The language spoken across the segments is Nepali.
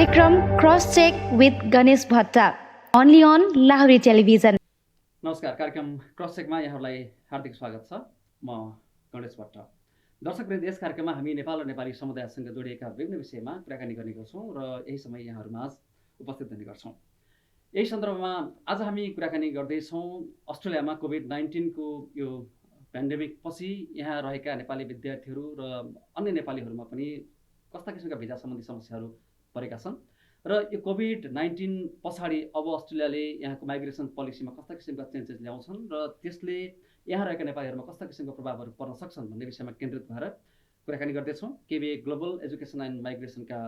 कार्यक्रम क्रस चेक विथ गणेश भट्टा ओन्ली अन लाहुरे टेलिभिजन। नमस्कार, कार्यक्रम क्रस चेकमा यहाँहरूलाई हार्दिक स्वागत छ। म गणेश भट्ट। दर्शकवृन्द, यस कार्यक्रममा हामी नेपाल र नेपाली समुदायसँग जोडिएका विभिन्न विषयमा कुराकानी गर्ने गर्छौँ र यही समय यहाँहरूमा उपस्थित हुने गर्छौँ। यही सन्दर्भमा आज हामी कुराकानी गर्दैछौँ अस्ट्रेलियामा कोभिड-19 को यो पेन्डेमिक पछि यहाँ रहेका नेपाली विद्यार्थीहरू र अन्य नेपालीहरूमा पनि कस्ता किसिमका भिजा सम्बन्धी समस्याहरू परेका छन् र यो कोभिड-19 पछाडि अब अस्ट्रेलियाले यहाँको माइग्रेसन पोलिसीमा कस्ता किसिमका चेन्जेस ल्याउँछन् र त्यसले यहाँ रहेका नेपालीहरूमा कस्ता किसिमका प्रभावहरू पर्न सक्छन् भन्ने विषयमा केन्द्रित भएर कुराकानी गर्दैछौँ। केबीए ग्लोबल एजुकेसन एन्ड माइग्रेसनका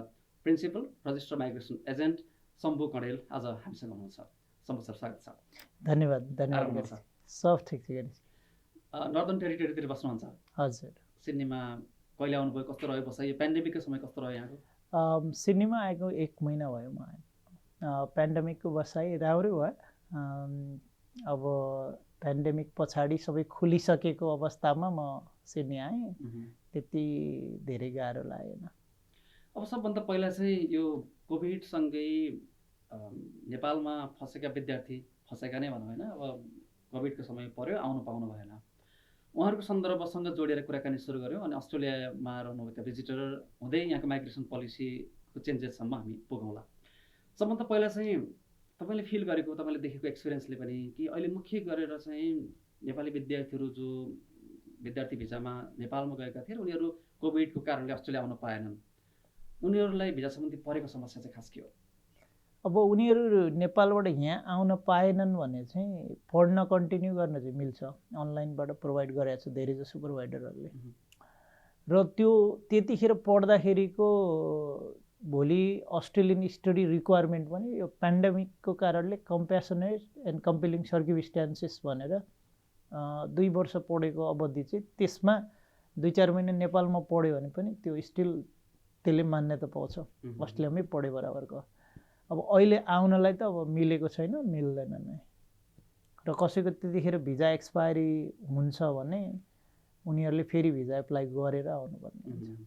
principal register migration agent Shambhu Kandel आज हामीसँग हुनुहुन्छ। शम्भु सर, स्वागत छ। धन्यवाद। सब ठिक छ। नर्दर्न टेरिटोरीतिर बस्नुहुन्छ? हजुर। सिडनीमा कहिले आउनुभयो, कस्तो रह्यो बसाइ, यो पेन्डेमिकको समय कस्तो रह्यो यहाँको? सिडनीमा आएको 1 महिना भयो म आएको। पेन्डेमिकको बसाइ राम्रै भयो। अब पेन्डेमिक पछाडि सबै खुलिसकेको अवस्थामा म सिडनी आएँ। त्यति धेरै गाह्रो लागेन। अब सबभन्दा पहिला चाहिँ यो कोभिडसँगै नेपालमा फँसेका विद्यार्थी, फँसेका नै भनौँ होइन, अब कोभिडको समय पर्यो, आउनु पाउनु भएन, उहाँहरूको सन्दर्भसँग जोडेर कुराकानी सुरु गऱ्यौँ अनि अस्ट्रेलियामा रहनुभएका भिजिटर हुँदै यहाँको माइग्रेसन पोलिसीको चेन्जेससम्म हामी पुगौँला। सबभन्दा पहिला चाहिँ तपाईँले फिल गरेको, तपाईँले देखेको एक्सपिरियन्सले पनि कि अहिले मुख्य गरेर चाहिँ नेपाली विद्यार्थीहरू जो विद्यार्थी भिजामा नेपालमा गएका थिए र उनीहरू कोभिडको कारणले अस्ट्रेलिया आउन पाएनन्, उनीहरूलाई भिजा सम्बन्धी परेको समस्या चाहिँ खास के हो? अब उनीहरू नेपालबाट यहाँ आउन पाएनन् भने चाहिँ पढ्न कन्टिन्यू गर्न चाहिँ मिल्छ। अनलाइनबाट प्रोभाइड गरेको छ धेरै जसो प्रोभाइडरहरूले। र त्यो त्यतिखेर पढ्दाखेरिको भोलि अस्ट्रेलियन स्टडी रिक्वायरमेन्ट पनि यो पेन्डेमिकको कारणले कम्प्यासनेट एन्ड कम्पेलिङ सर्कमस्टान्सेस भनेर 2 वर्ष पढेको अवधि चाहिँ त्यसमा 2-4 महिना नेपालमा पढ्यो भने पनि त्यो स्टिल त्यसले मान्यता पाउँछ, अस्ट्रेलियामै पढे बराबरको। अब अहिले आउनलाई त अब मिलेको छैन, मिल्दैन नै। र कसैको त्यतिखेर भिजा एक्सपायरी हुन्छ भने उनीहरूले फेरि भिजा एप्लाई गरेर आउनुपर्ने हुन्छ।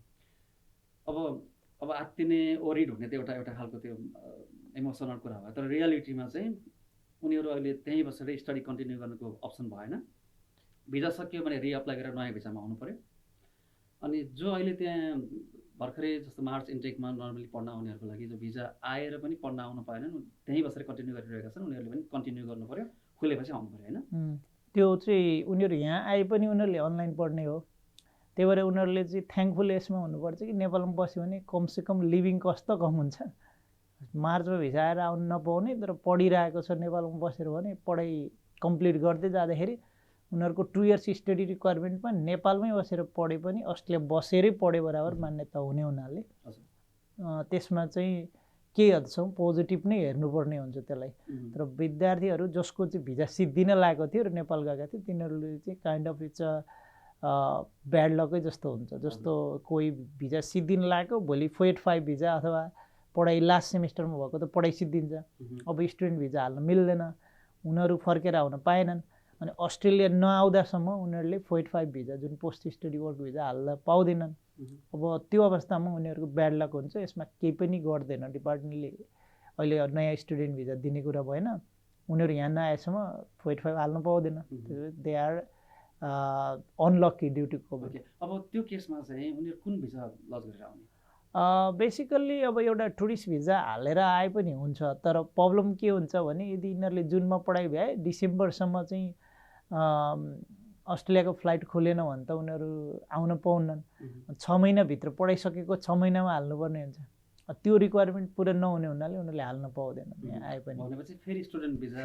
अब आत्तिने ओरिड हुने त एउटा खालको त्यो इमोसनल कुरा भयो, तर रियालिटीमा चाहिँ उनीहरू अहिले त्यहीँ बसेर स्टडी कन्टिन्यू गर्नुको अप्सन भएन। भिजा सकियो भने रिएप्लाई गरेर नयाँ भिजामा आउनु पऱ्यो। अनि जो अहिले त्यहाँ भर्खरै जस्तो मार्च इन्टेकमा नर्मली पढ्न आउनेहरूको लागि जो भिजा आएर पनि पढ्न आउनु पाएनन्, त्यहीँ बसेर कन्टिन्यू गरिरहेका छन्, उनीहरूले पनि कन्टिन्यू गर्नु पऱ्यो, खुलेपछि आउनु पऱ्यो होइन? त्यो चाहिँ उनीहरू यहाँ आए पनि उनीहरूले अनलाइन पढ्ने हो। त्यही भएर उनीहरूले चाहिँ थ्याङ्कफुल यसमा हुनुपर्छ कि नेपालमा बस्यो भने कमसेकम लिभिङ कस्ट त कम हुन्छ। मार्चमा भिजा आएर आउनु नपाउने तर पढिरहेको छ नेपालमा बसेर भने पढाइ कम्प्लिट गर्दै जाँदाखेरि उनीहरूको 2 इयर्स स्टडी रिक्वायरमेन्टमा नेपालमै बसेर पढे पनि अस्ट्रेलिया बसेरै पढे बराबर मान्यता हुने हुनाले त्यसमा चाहिँ केही हदसम्म पोजिटिभ नै हेर्नुपर्ने हुन्छ त्यसलाई। तर विद्यार्थीहरू जसको चाहिँ भिजा सिद्धिन लागेको थियो र नेपाल गएका थियो तिनीहरूले चाहिँ काइन्ड अफ इट्स ब्याड लकै जस्तो हुन्छ। जस्तो कोही भिजा सिद्धिन लागेको, भोलि 485 भिजा अथवा पढाइ लास्ट सेमिस्टरमा भएको त पढाइ सिद्धिन्छ, अब स्टुडेन्ट भिजा हाल्न मिल्दैन, उनीहरू फर्केर आउन पाएनन्। अनि अस्ट्रेलिया नआउँदासम्म उनीहरूले 485 भिजा जुन पोस्ट स्टडी वर्क भिजा हाल्न पाउँदैनन्। अब त्यो अवस्थामा उनीहरूको ब्याड लक हुन्छ। यसमा केही पनि गर्दैन डिपार्टमेन्टले। अहिले नयाँ स्टुडेन्ट भिजा दिने कुरा भएन, उनीहरू यहाँ नआएसम्म 485 हाल्न पाउँदैन। They are unlucky due to covid. अब त्यो केसमा चाहिँ उनीहरू कुन भिजा लज गरेर आउने? बेसिकल्ली अब एउटा टुरिस्ट भिजा हालेर आए पनि हुन्छ, तर प्रब्लम के हुन्छ भने यदि यिनीहरूले जुनमा पढाइ भए डिसेम्बरसम्म चाहिँ अस्ट्रेलियाको फ्लाइट खोलेन भने त उनीहरू आउन पाउनन्। 6 महिनाभित्र पढाइसकेको 6 महिनामा हाल्नुपर्ने हुन्छ। त्यो रिक्वायरमेन्ट पुरा नहुने हुनाले उनीहरूले हाल्न पाउँदैन यहाँ आए पनि। भनेपछि फेरि स्टुडेन्ट भिजा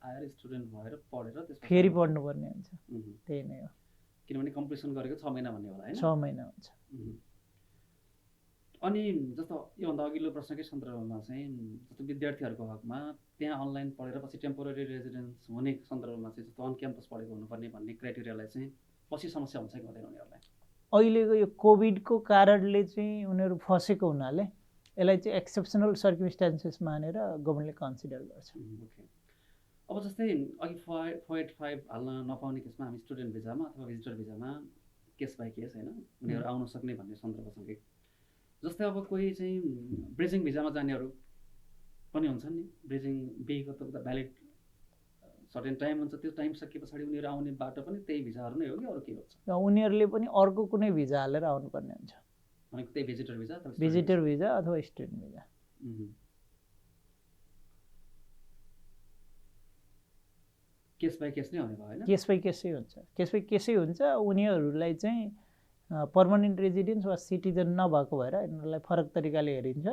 आएर स्टुडेन्ट भएर पढेर फेरि पढ्नुपर्ने हुन्छ। त्यही नै हो। किनभने कम्प्लिसन गरेको 6 महिना भन्ने होला हैन? 6 महिना हुन्छ। अनि जस्तो योभन्दा अघिल्लो प्रश्नकै सन्दर्भमा चाहिँ जस्तो विद्यार्थीहरूको हकमा त्यहाँ अनलाइन पढेर पछि टेम्पोररी रेजिडेन्स हुने सन्दर्भमा चाहिँ जस्तो अन क्याम्पस पढेको हुनुपर्ने भन्ने क्राइटेरियालाई चाहिँ पछि समस्या हुन्छ कि हुँदैन उनीहरूलाई? अहिलेको यो कोभिडको कारणले चाहिँ उनीहरू फसेको हुनाले यसलाई चाहिँ एक्सेप्सनल सर्कमस्टान्सेस मानेर गभर्मेन्टले कन्सिडर गर्छ। अब जस्तै अघि 485 हाल्न नपाउने केसमा हामी स्टुडेन्ट भिजामा अथवा भिजिटर भिजामा केस बाई केस होइन, उनीहरू आउन सक्ने भन्ने सन्दर्भसँगै जस्तै अब कोही चाहिँ ब्रिजिङ भिजामा जानेहरू पनि हुन्छन् नि, ब्रिजिङ बीको त उता भ्यालिड सर्टेन टाइम हुन्छ, त्यो टाइम सकिए पछाडि उनीहरू आउने बाटो पनि त्यही भिजाहरू नै हो कि अरू के हुन्छ? उनीहरूले पनि अर्को कुनै भिजा हालेर आउनुपर्ने हुन्छ, भनेको त्यही भिजिटर भिजा अथवा भिजिटर भिजा अथवा student visa. Case by case नै हुने भयो होइन? केस बाई केसै हुन्छ, केस बाई केसै हुन्छ। उनीहरूलाई चाहिँ पर्मानेन्ट रेजिडेन्स वा सिटिजन नभएको भएर यिनीहरूलाई फरक तरिकाले हेरिन्छ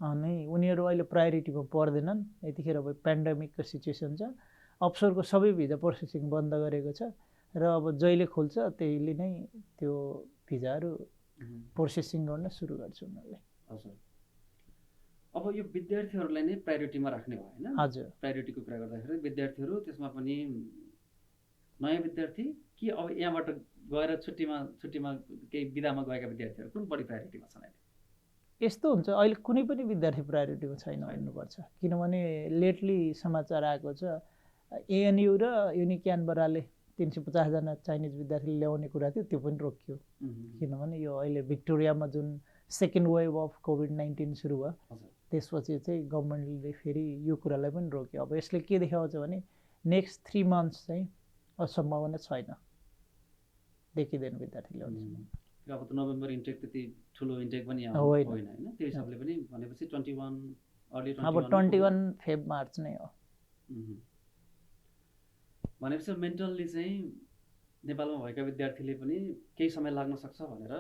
अनि उनीहरू अहिले प्रायोरिटीमा पर्दैनन्। यतिखेर अब पेन्डेमिकको सिचुएसन छ, अफसोरको सबै भिजा प्रोसेसिङ बन्द गरेको छ र अब जहिले खोल्छ त्यहीले नै त्यो भिजाहरू प्रोसेसिङ गर्न सुरु गर्छ उनीहरूले। हजुर, अब यो विद्यार्थीहरूलाई नै प्रायोरिटीमा राख्ने भयो होइन? हजुर, प्रायोरिटीको कुरा गर्दाखेरि विद्यार्थीहरू, त्यसमा पनि नयाँ विद्यार्थी कि अब यहाँबाट गएर छुट्टीमा केही विधामा गएका विद्यार्थीहरू कुन बढी प्रायोरिटीमा छन् अहिले? यस्तो हुन्छ, अहिले कुनै पनि विद्यार्थी प्रायोरिटीमा छैन भन्नुपर्छ, किनभने लेटली समाचार आएको छ एएनयु र युनिक्यानबराले 350जना चाइनिज विद्यार्थी ल्याउने कुरा थियो, त्यो पनि रोकियो। किनभने यो अहिले भिक्टोरियामा जुन सेकेन्ड वेभ अफ कोभिड-19 सुरु भयो त्यसपछि चाहिँ गभर्मेन्टले फेरि यो कुरालाई पनि रोक्यो। अब यसले के देखाउँछ भने नेक्स्ट 3 मन्थ्स चाहिँ सम्भावना छैन, देखिँदैन विद्यार्थी ल्याउने। अब त नोभेम्बर इन्टेक त्यति ठुलो इन्टेक पनि होइन होइन, त्यो हिसाबले पनि भनेपछि 21 अर्ली अब 21 फेब मार्च नै हो। भनेपछि मेन्टल्ली चाहिँ नेपालमा भएका विद्यार्थीले पनि केही समय लाग्न सक्छ भनेर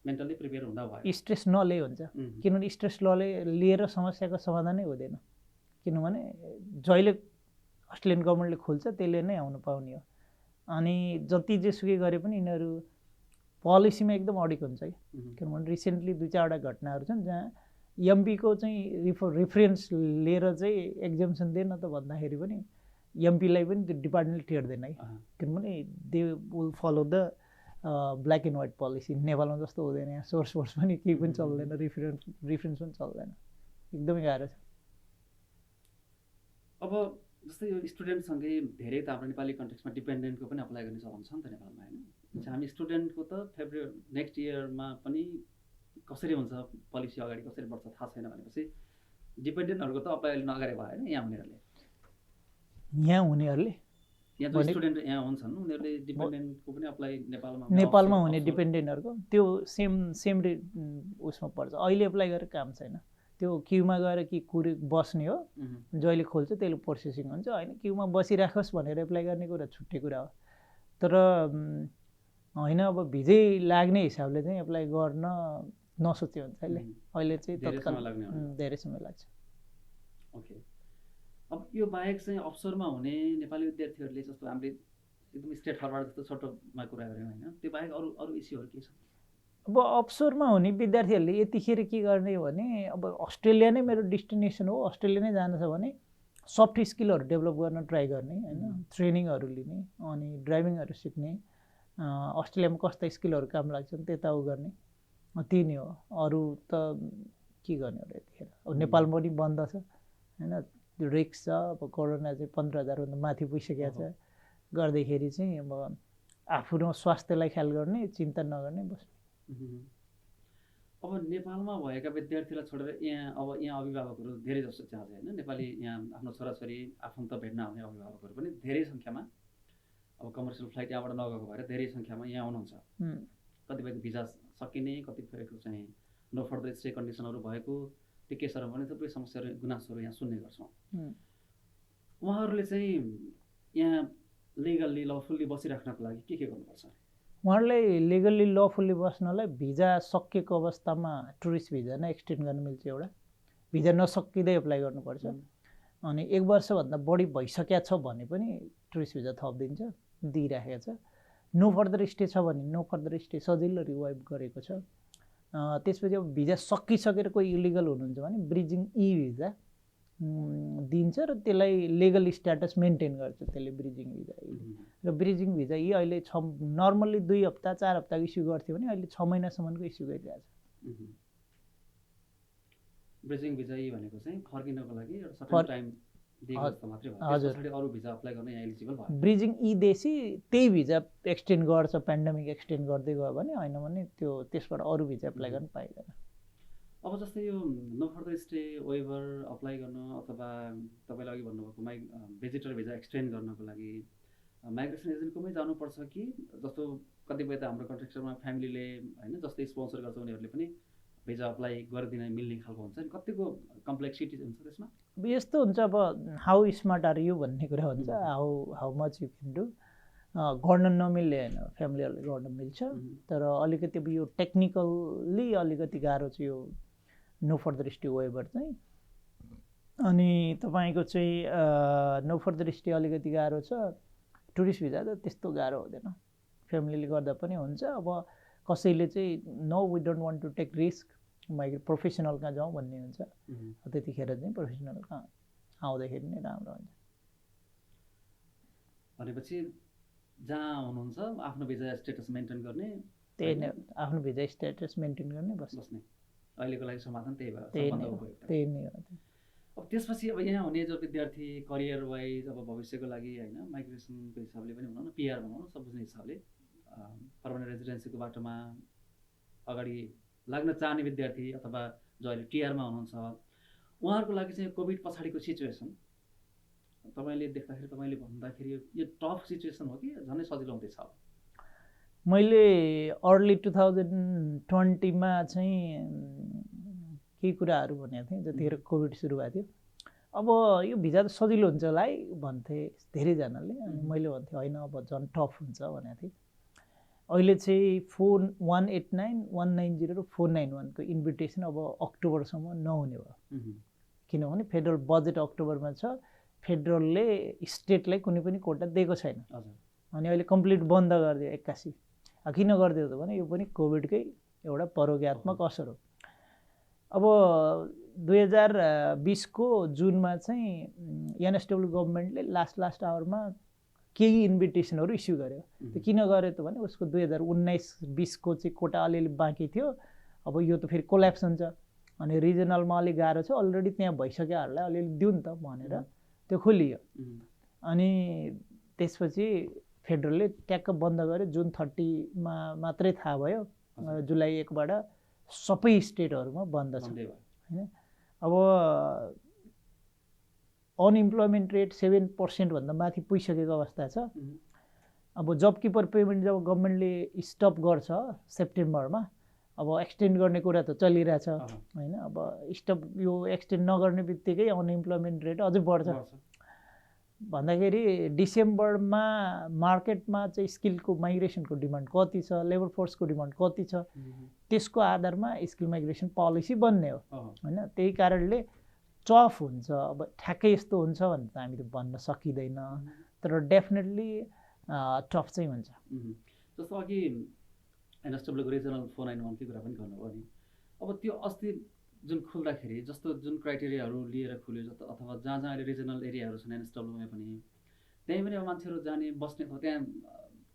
मेन्टल्ली प्रिपेयर हुँदा भयो। स्ट्रेस नले हुन्छ, किनभने स्ट्रेस लिएर समस्याको समाधानै हुँदैन। किनभने जहिले अस्ट्रेलियन गभर्मेन्टले खोल्छ त्यसले नै आउनु पाउने हो। अनि जति जेसुकै गरे पनि यिनीहरू पोलिसीमा एकदम अडिक हुन्छ कि, किनभने रिसेन्टली 2-4वटा घटनाहरू छन् जहाँ एमपीको चाहिँ रिफरेन्स लिएर चाहिँ एक्जाम्सन दिएन त भन्दाखेरि पनि एमपीलाई पनि त्यो डिपार्टमेन्टले टेर्दैन है, किनभने they will follow the black and white policy. नेपालमा जस्तो हुँदैन, यहाँ सोर्स पनि केही पनि चल्दैन, रिफरेन्स पनि चल्दैन, एकदमै गाह्रो छ। अब जस्तै यो स्टुडेन्टसँगै धेरै त हाम्रो नेपाली कन्टेक्समा डिपेन्डेन्टको पनि अप्लाई गर्ने चलन छ नि त नेपालमा होइन? हामी स्टुडेन्टको त नेक्स्ट इयरमा पनि कसरी हुन्छ, पोलिसी अगाडि कसरी बढ्छ थाहा छैन भनेपछि डिपेन्डेन्टहरूको त अप्लाई अहिले नगरे भयो होइन? यहाँ हुनेहरूले यहाँ जो स्टुडेन्ट यहाँ हुन्छन् उनीहरूले डिपेन्डेन्टको पनि अप्लाई नेपालमा हुने डिपेन्डेन्टहरूको त्यो सेम उसमा पर्छ। अहिले एप्लाई गरेर काम छैन, त्यो क्युमा गएर कि बस्ने हो, जहिले खोल्छ त्यसले प्रोसेसिङ हुन्छ होइन। क्युमा बसिराखोस् भनेर एप्लाई गर्ने कुरा छुट्टै कुरा हो, तर होइन अब भिजै लाग्ने हिसाबले चाहिँ एप्लाई गर्न नसोच्यो हुन्छ अहिले चाहिँ तत्काल धेरै समय लाग्छ। ओके, अब यो बाहेक चाहिँ अफसरमा हुने नेपाली विद्यार्थीहरूले जस्तो हामीले एकदम स्ट्रेट फरवर्ड जस्तो छोटोमा कुरा गऱ्यौँ होइन, त्यो बाहेक अरू इस्युहरू के छ? अब अफसरमा हुने विद्यार्थीहरूले यतिखेर के गर्ने भने अब अस्ट्रेलिया नै मेरो डेस्टिनेसन हो, अस्ट्रेलिया नै जानु छ भने सफ्ट स्किलहरू डेभलप गर्न ट्राई गर्ने होइन, ट्रेनिङहरू लिने अनि ड्राइभिङहरू सिक्ने, अस्ट्रेलियामा कस्ता स्किलहरू काम लाग्छन् त्यता उ गर्ने, त्यही नै हो। अरू त के गर्ने हो यतिखेर? अब नेपालमा पनि बन्द छ होइन, त्यो रिक्स छ, अब कोरोना चाहिँ 15,000भन्दा माथि पुगिसकेको छ, गर्दाखेरि चाहिँ अब आफ्नो स्वास्थ्यलाई ख्याल गर्ने, चिन्ता नगर्ने बस्ने। अब नेपालमा भएका विद्यार्थीलाई छोडेर यहाँ अभिभावकहरू धेरै जस्तो चाहिँ होइन, नेपाली यहाँ आफ्नो छोराछोरी आफन्त भेट्न आउने अभिभावकहरू पनि धेरै सङ्ख्यामा अब कमर्सियल फ्लाइट यहाँबाट नगएको भएर धेरै सङ्ख्यामा यहाँ आउनुहुन्छ। कतिपयको भिजा सकिने, कतिपयको चाहिँ नो फर्दर स्टे कन्डिसनहरू भएको, त्यो केसहरू पनि थुप्रै समस्याहरू गुनासोहरू यहाँ सुन्ने गर्छौँ। उहाँहरूले चाहिँ यहाँ लिगल्ली लफुल्ली बसिराख्नको लागि के गर्नुपर्छ? उहाँहरूलाई लिगल्ली लफुल्ली बस्नलाई भिजा सकिएको अवस्थामा टुरिस्ट भिजा नै एक्सटेन्ड गर्न मिल्छ एउटा, भिजा नसकिँदै एप्लाई गर्नुपर्छ। अनि 1 वर्षभन्दा बढी भइसकेको छ भने पनि टुरिस्ट भिजा थपिदिन्छ, दिइराखेको छ। नो फर्दर स्टे छ भने नो फर्दर स्टे सजिलो रिवाइभ गरेको छ। त्यसपछि अब भिजा सकिसकेर कोही इलिगल हुनुहुन्छ भने ब्रिजिङ भिजा दिन्छ र त्यसलाई लिगल स्ट्याटस मेन्टेन गर्छ त्यसले ब्रिजिङ भिजा। र ब्रिजिङ भिजा अहिले नर्मल्ली 2 हप्ता 4 हप्ताको इस्यु गर्थ्यो भने अहिले 6 महिनासम्मको इस्यु गरिरहेको छ। ब्रिजिङ भिजा भनेको चाहिँ फर्किनको लागि एउटा सर्टेन टाइम दिएको जस्तो मात्रै हो, त्यसपछि अरू भिजा अप्लाई गर्न यहाँ एलिजिबल भयो। ब्रिजिङ देशी त्यही भिजा एक्सटेन्ड गर्छ, पेन्डेमिक एक्सटेन्ड गर्दै गयो भने, होइन भने त्यो त्यसबाट अरू भिजा एप्लाई गर्न पाइँदैन। अब जस्तै यो no further stay waiver apply गर्न अथवा तपाईँले अघि भन्नुभएको भिजिटर भिजा एक्सटेन्ड गर्नको लागि माइग्रेसन एजेन्टकोमै जानुपर्छ कि जस्तो कतिपय त हाम्रो कन्ट्रेक्चरमा फ्यामिलीले होइन जस्तै स्पोन्सर गर्छ उनीहरूले पनि भिजा अप्लाई गरिदिन मिल्ने खालको हुन्छ नि कतिको कम्प्लेक्सिटी हुन्छ त्यसमा अब यस्तो हुन्छ अब हाउ स्मार्ट आर यु भन्ने कुरा हुन्छ how much you can do गर्न नमिल्ने होइन फ्यामिलीहरूले गर्न मिल्छ तर अलिकति अब यो टेक्निकल्ली अलिकति गाह्रो छ यो नो फर्दर स्टे वेभर चाहिँ अनि तपाईँको चाहिँ नो फर्दर स्टे अलिकति गाह्रो छ टुरिस्ट भिजा त त्यस्तो गाह्रो हुँदैन फ्यामिलीले गर्दा पनि हुन्छ अब कसैले चाहिँ no we don't want to take risk professional कहाँ जाउँ भन्ने हुन्छ त्यतिखेर चाहिँ प्रोफेसनल कहाँ आउँदाखेरि नै राम्रो हुन्छ भनेपछि जहाँ हुनुहुन्छ आफ्नो भिजा स्टेटस मेन्टेन गर्ने त्यही नै आफ्नो भिजा स्टेटस मेन्टेन गर्ने बस्ने अहिलेको लागि समाधान त्यही भयो त्यही नै हो अब त्यसपछि अब यहाँ हुने जो विद्यार्थी करियर वाइज अब भविष्यको लागि होइन माइग्रेसनको हिसाबले पनि भनौँ न पिआर भनौँ न सब बुझ्ने हिसाबले पर्मानेन्ट रेजिडेन्सीको बाटोमा अगाडि लाग्न चाहने विद्यार्थी अथवा जो अहिले टिआरमा हुनुहुन्छ उहाँहरूको लागि चाहिँ कोभिड पछाडिको सिचुएसन तपाईँले देख्दाखेरि तपाईँले भन्दाखेरि यो टफ सिचुएसन हो कि झनै सजिलो हुँदैछ अब मैले अर्ली 2020मा चाहिँ केही कुराहरू भनेको थिएँ जतिखेर कोभिड सुरु भएको थियो अब यो भिजा त सजिलो हुन्छ होला है भन्थे धेरैजनाले अनि मैले भन्थेँ होइन अब झन् टफ हुन्छ भनेको थिएँ अहिले चाहिँ 4189 190 र 491 को इन्भिटेसन अब अक्टोबरसम्म नहुने भयो किनभने फेडरल बजेट अक्टोबरमा छ फेडरलले स्टेटलाई कुनै पनि कोटा दिएको छैन अनि अहिले कम्प्लिट बन्द गरिदियो 81 किन गरिदियो त भने यो पनि कोभिडकै एउटा परोज्ञात्मक असर हो अब 2020 को जुनमा चाहिँ एनएसडब्ल्यू गभर्मेन्टले लास्ट आवरमा केही इन्भिटेसनहरू इस्यु गर्यो त्यो किन गर्यो त भने उसको 2019-20 को चाहिँ कोटा अलिअलि बाँकी थियो अब यो त फेरि कोल्याप्स हुन्छ अनि रिजनलमा अलिक गाह्रो छ अलरेडी त्यहाँ भइसक्योहरूलाई अलिअलि दिउँ नि त भनेर त्यो खोलियो अनि त्यसपछि फेडरलले ट्याक्क बन्द गर्यो जुन 30 मा मात्रै थाहा भयो जुलाई 1 बाट सबै स्टेटहरूमा बन्द छ हैन अब अनइम्प्लोइमेन्ट रेट 7% भन्दा माथि पुगिसकेको अवस्था छ अब जब किपर पेमेन्ट जब गभर्मेन्टले स्टप गर्छ सेप्टेम्बरमा अब एक्सटेन्ड गर्ने कुरा त चलिरहेछ हैन अब स्टप यो एक्सटेन्ड नगर्ने बित्तिकै अनइम्प्लोइमेन्ट रेट अझै बढ्छ भन्दाखेरि डिसेम्बरमा मार्केटमा चाहिँ स्किलको माइग्रेसनको डिमान्ड कति छ लेबर फोर्सको डिमान्ड कति छ त्यसको आधारमा स्किल माइग्रेसन पोलिसी बन्ने हो हैन त्यही कारणले टफ हुन्छ अब ठ्याक्कै यस्तो हुन्छ भने त हामी त भन्न सकिँदैन तर डेफिनेटली टफ चाहिँ हुन्छ जस्तो अघि एनएसडब्ल्यूको रिजनल 491 को कुरा पनि गर्नुभयो नि अब त्यो अस्ति जुन खुल्दाखेरि जस्तो जुन क्राइटेरियाहरू लिएर खुल्यो जस्तो अथवा जहाँ जहाँ अहिले रिजनल एरियाहरू छन् एनएसडब्ल्यूमा पनि त्यहीँ पनि अब मान्छेहरू जाने बस्ने